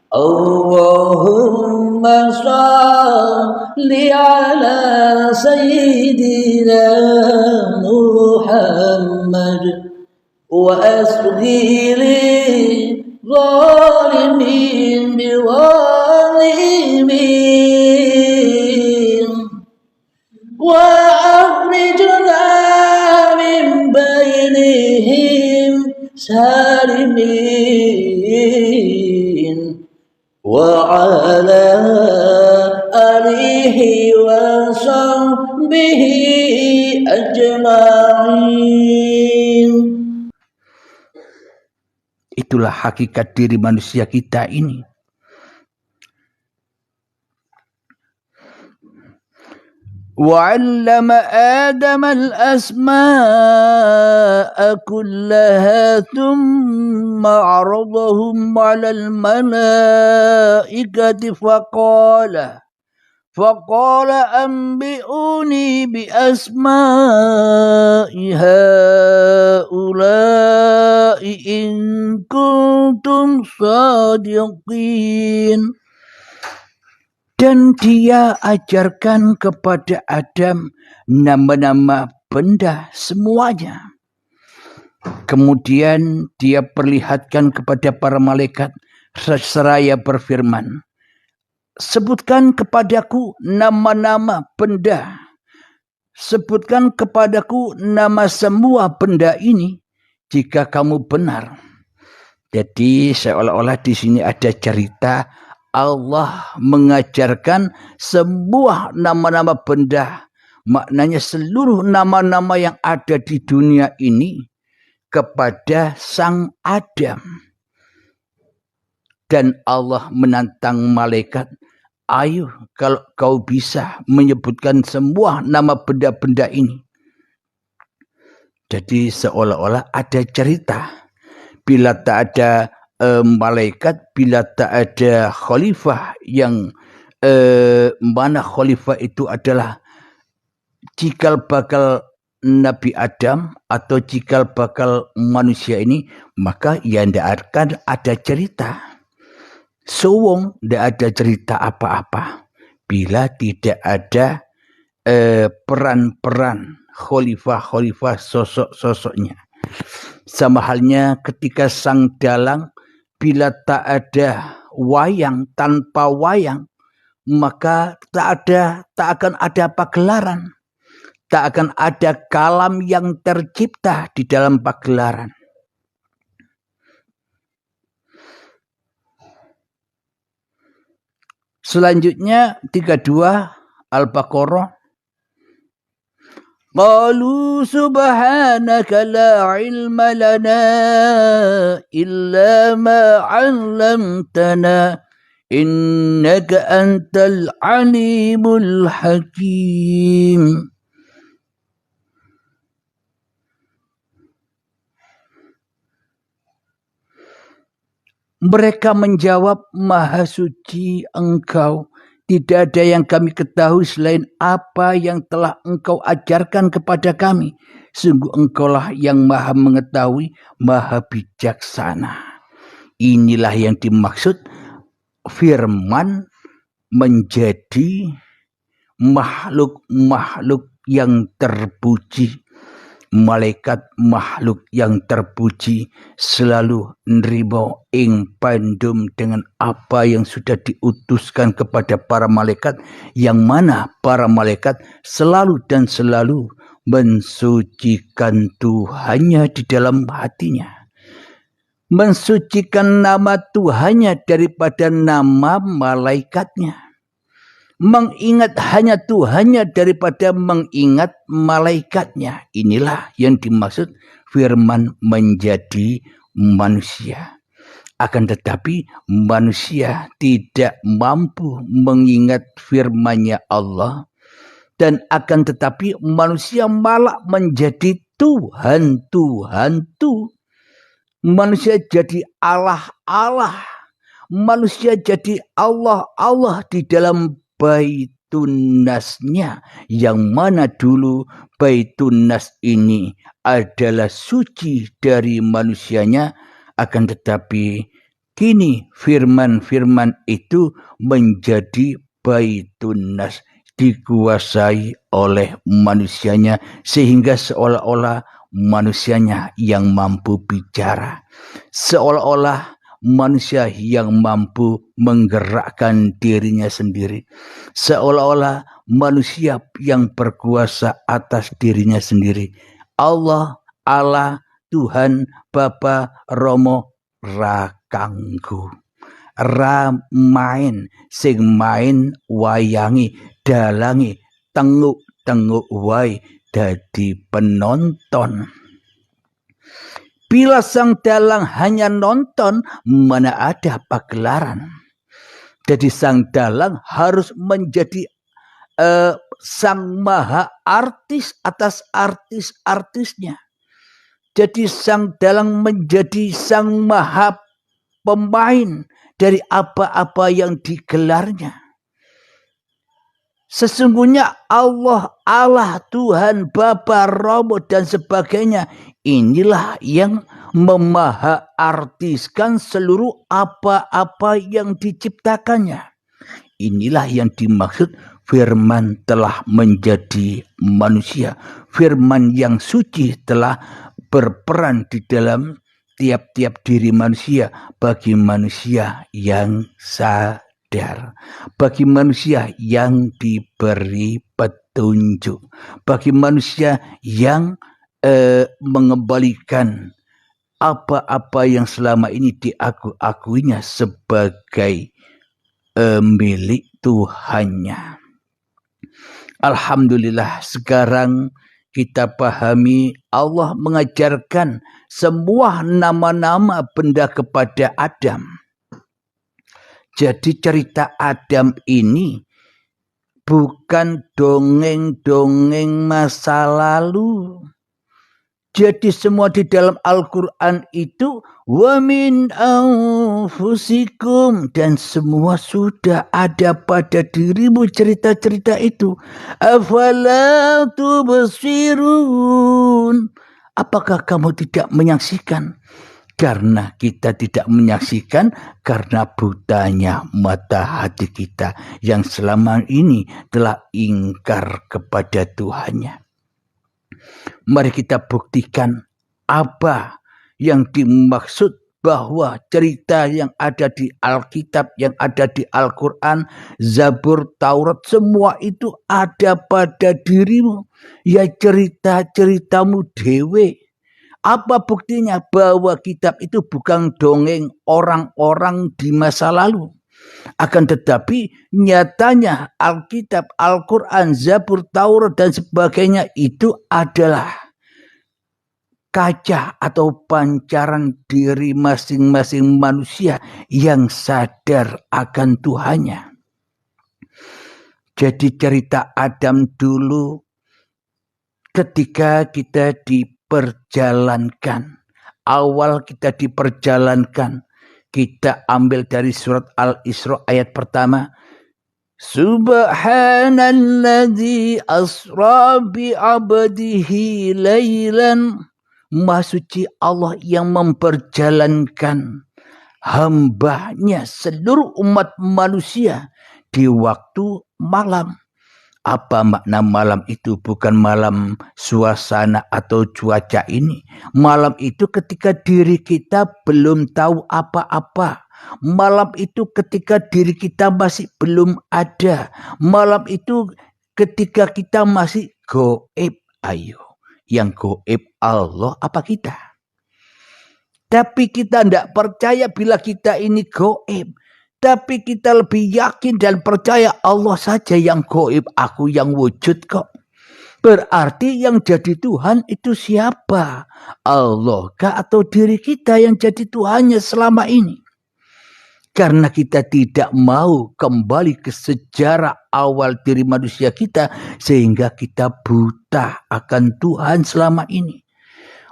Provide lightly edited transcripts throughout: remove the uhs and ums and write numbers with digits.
Allahumma salli ala sayyidina Muhammad wa asghiri zalimin biwalimin wa akhrijna min bainihim salimin wa ala alihi wa sahbihi ajma'in. Itulah hakikat diri manusia kita ini. وعلم آدم الأسماء كلها ثم عرضهم على الملائكة فقال أنبئوني بأسماء هؤلاء إن كنتم صادقين. Dan dia ajarkan kepada Adam nama-nama benda semuanya. Kemudian dia perlihatkan kepada para malaikat seraya berfirman, sebutkan kepadaku nama-nama benda. Sebutkan kepadaku nama semua benda ini jika kamu benar. Jadi seolah-olah di sini ada cerita Allah mengajarkan sebuah nama-nama benda. Maknanya seluruh nama-nama yang ada di dunia ini kepada sang Adam. Dan Allah menantang malaikat, ayo kalau kau bisa menyebutkan semua nama benda-benda ini. Jadi seolah-olah ada cerita. Bila tak ada malaikat, bila tak ada khalifah yang mana khalifah itu adalah cikal bakal Nabi Adam atau cikal bakal manusia ini, maka ya tidak akan ada cerita. Sowong tidak ada cerita apa-apa bila tidak ada peran-peran khalifah-khalifah sosok-sosoknya. Sama halnya ketika sang dalang, bila tak ada wayang, tanpa wayang, maka tak akan ada pagelaran. Tak akan ada kalam yang tercipta di dalam pagelaran. Selanjutnya 32 Al-Baqarah. قالوا سبحانك لا علم لنا إلا ما علمتنا إنك أنت العليم الحكيم. Mereka menjawab, Maha Suci Engkau. Tidak ada yang kami ketahui selain apa yang telah Engkau ajarkan kepada kami. Sungguh Engkaulah yang Maha mengetahui, Maha bijaksana. Inilah yang dimaksud firman menjadi makhluk-makhluk yang terpuji. Malaikat makhluk yang terpuji selalu nrimo ing pandum dengan apa yang sudah diutuskan kepada para malaikat, yang mana para malaikat selalu dan selalu mensucikan Tuhannya di dalam hatinya, mensucikan nama Tuhannya daripada nama malaikatnya, mengingat hanya Tuhannya daripada mengingat malaikatnya. Inilah yang dimaksud firman menjadi manusia. Akan tetapi manusia tidak mampu mengingat firman-Nya Allah, dan akan tetapi manusia malah menjadi Tuhan. Manusia jadi Allah. Manusia jadi Allah di dalam Baitun Nasnya, yang mana dulu Baitun Nas ini adalah suci dari manusianya, akan tetapi Kini firman-firman itu menjadi baitun nas, dikuasai oleh manusianya, sehingga seolah-olah manusianya yang mampu bicara, seolah-olah manusia yang mampu menggerakkan dirinya sendiri, seolah-olah manusia yang berkuasa atas dirinya sendiri. Allah, Tuhan, Bapa, Romo, ra kanggo, ra main, sing main wayangi, dalangi, tenguk wae dadi penonton. Bila sang dalang hanya nonton, mana ada pagelaran. Jadi sang dalang harus menjadi sang maha artis atas artis-artisnya. Jadi sang dalang menjadi sang maha pemain dari apa-apa yang digelarnya. Sesungguhnya Allah, Tuhan, Bapa, Romo, dan sebagainya, inilah yang memaha artiskan seluruh apa-apa yang diciptakannya. Inilah yang dimaksud firman telah menjadi manusia. Firman yang suci telah berperan di dalam tiap-tiap diri manusia, bagi manusia yang sadar, bagi manusia yang diberi petunjuk, bagi manusia yang mengembalikan apa-apa yang selama ini diakuinya sebagai milik Tuhannya. Alhamdulillah, sekarang kita pahami Allah mengajarkan semua nama-nama benda kepada Adam. Jadi cerita Adam ini bukan dongeng-dongeng masa lalu. Jadi semua di dalam Al-Quran itu wa min anfusikum, dan semua sudah ada pada dirimu cerita-cerita itu. Afala tubsirun, apakah kamu tidak menyaksikan? Karena kita tidak menyaksikan karena butanya mata hati kita yang selama ini telah ingkar kepada Tuhannya. Mari kita buktikan apa yang dimaksud bahwa cerita yang ada di Alkitab, yang ada di Al-Quran, Zabur, Taurat, semua itu ada pada dirimu. Ya cerita-ceritamu dewe. Apa buktinya bahwa kitab itu bukan dongeng orang-orang di masa lalu? Akan tetapi nyatanya Alkitab, Al-Quran, Zabur, Taurat, dan sebagainya itu adalah kaca atau pancaran diri masing-masing manusia yang sadar akan Tuhannya. Jadi cerita Adam dulu ketika kita diperjalankan, awal kita diperjalankan, kita ambil dari surat Al-Isra ayat pertama. Subhanalladzi asra bi'abdihi laylan. Maha suci Allah yang memperjalankan hambanya seluruh umat manusia di waktu malam. Apa makna malam itu? Bukan malam suasana atau cuaca ini. Malam itu ketika diri kita belum tahu apa-apa. Malam itu ketika diri kita masih belum ada. Malam itu ketika kita masih goib. Ayo, yang goib Allah apa kita? Tapi kita tidak percaya bila kita ini goib. Tapi kita lebih yakin dan percaya Allah saja yang goib, aku yang wujud kok. Berarti yang jadi Tuhan itu siapa? Allah kah atau diri kita yang jadi Tuhannya selama ini? Karena kita tidak mau kembali ke sejarah awal diri manusia kita, sehingga kita buta akan Tuhan selama ini.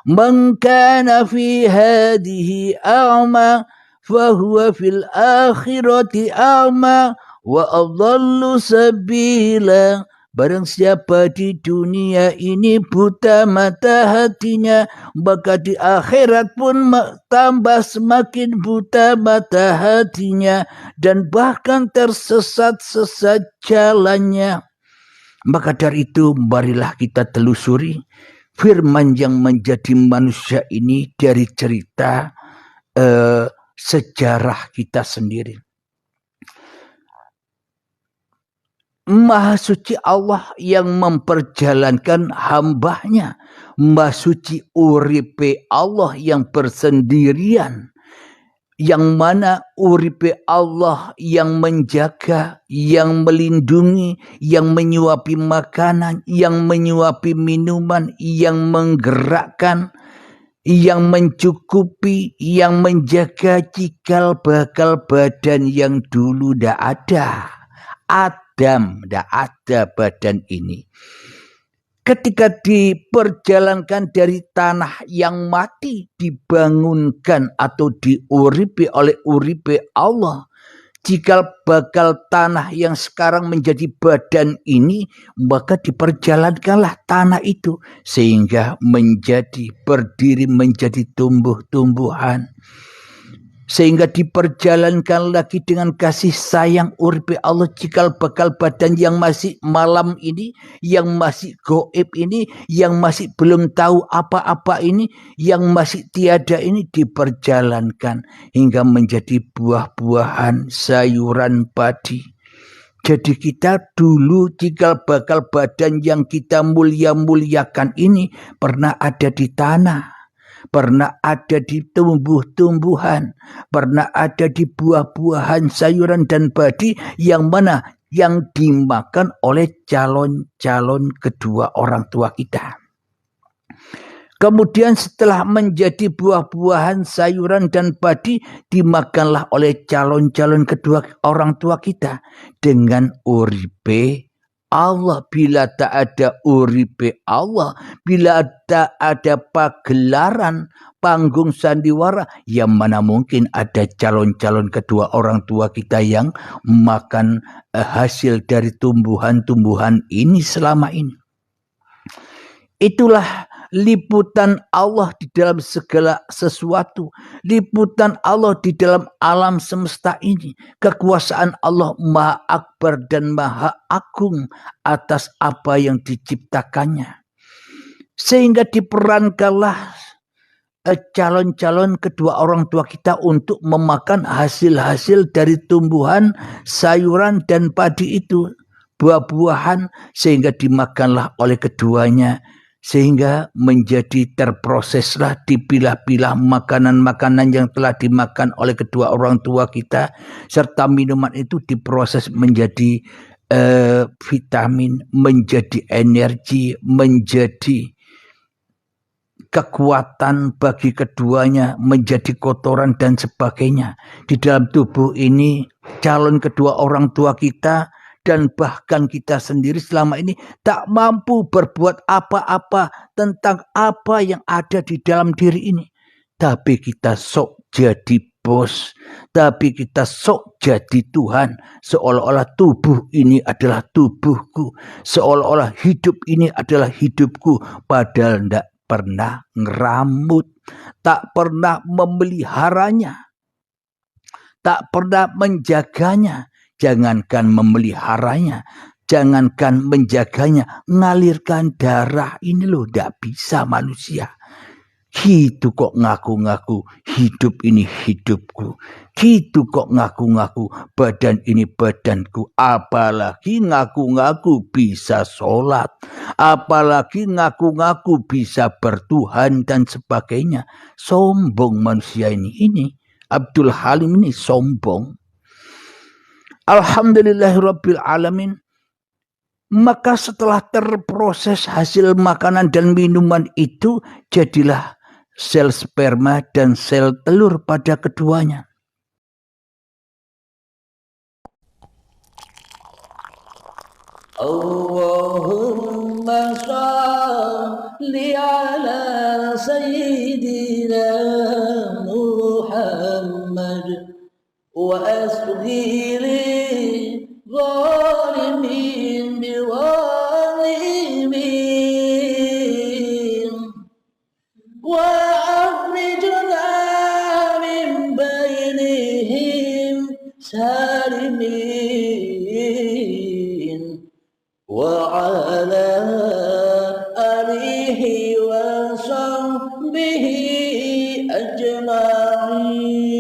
Man kana fi hadhihi a'ma fahuwa fil akhirati a'ma wa adallu sabila Barang siapa di dunia ini buta mata hatinya, maka di akhirat pun tambah semakin buta mata hatinya, dan bahkan tersesat-sesat jalannya. Maka dari itu marilah kita telusuri firman yang menjadi manusia ini dari cerita sejarah kita sendiri. Maha suci Allah yang memperjalankan hambanya. Maha suci uripe Allah yang bersendirian. Yang mana uripe Allah yang menjaga, yang melindungi, yang menyuapi makanan, yang menyuapi minuman, yang menggerakkan, yang mencukupi, yang menjaga cikal bakal badan yang dulu tidak ada. Adam tidak ada badan ini. Ketika diperjalankan dari tanah yang mati, dibangunkan atau diuripi oleh uripe Allah, cikal bakal tanah yang sekarang menjadi badan ini, maka diperjalankanlah tanah itu sehingga menjadi berdiri, menjadi tumbuh-tumbuhan. Sehingga diperjalankan lagi dengan kasih sayang uripe Allah cikal bakal badan yang masih malam ini, yang masih goib ini, yang masih belum tahu apa-apa ini, yang masih tiada ini, diperjalankan hingga menjadi buah-buahan, sayuran, padi. Jadi kita dulu cikal bakal badan yang kita mulia-muliakan ini pernah ada di tanah. Pernah ada di tumbuh-tumbuhan, pernah ada di buah-buahan, sayuran dan padi yang mana yang dimakan oleh calon-calon kedua orang tua kita. Kemudian setelah menjadi buah-buahan, sayuran dan padi, dimakanlah oleh calon-calon kedua orang tua kita dengan uripe Allah. Bila tak ada uripe Allah, bila tak ada pagelaran, panggung sandiwara, yang mana mungkin ada calon-calon kedua orang tua kita yang makan hasil dari tumbuhan-tumbuhan ini selama ini. Itulah liputan Allah di dalam segala sesuatu. Liputan Allah di dalam alam semesta ini. Kekuasaan Allah Maha Akbar dan Maha Agung atas apa yang diciptakannya. Sehingga diperankanlah calon-calon kedua orang tua kita untuk memakan hasil-hasil dari tumbuhan, sayuran dan padi itu. Buah-buahan, sehingga dimakanlah oleh keduanya. Sehingga menjadi terproseslah, dipilah-pilah makanan-makanan yang telah dimakan oleh kedua orang tua kita, serta minuman itu diproses menjadi vitamin, menjadi energi, menjadi kekuatan bagi keduanya, menjadi kotoran dan sebagainya. Di dalam tubuh ini calon kedua orang tua kita dan bahkan kita sendiri selama ini tak mampu berbuat apa-apa tentang apa yang ada di dalam diri ini. Tapi kita sok jadi bos, tapi kita sok jadi Tuhan. Seolah-olah tubuh ini adalah tubuhku, seolah-olah hidup ini adalah hidupku. Padahal tidak pernah ngeramut, tak pernah memeliharanya, tak pernah menjaganya. Jangankan memeliharanya, jangankan menjaganya, ngalirkan darah ini loh tidak bisa manusia. Gitu kok ngaku-ngaku hidup ini hidupku. Gitu kok ngaku-ngaku badan ini badanku. Apalagi ngaku-ngaku bisa sholat. Apalagi ngaku-ngaku bisa bertuhan dan sebagainya. Sombong manusia ini. Abdul Halim ini sombong. Alhamdulillahirabbil alamin. Maka setelah terproses hasil makanan dan minuman itu, jadilah sel sperma dan sel telur pada keduanya. Allahumma shalli ala sayyidina Muhammad وأسقي للظالمين بواسطة سالمين وعلى آله وصحبه أجمعين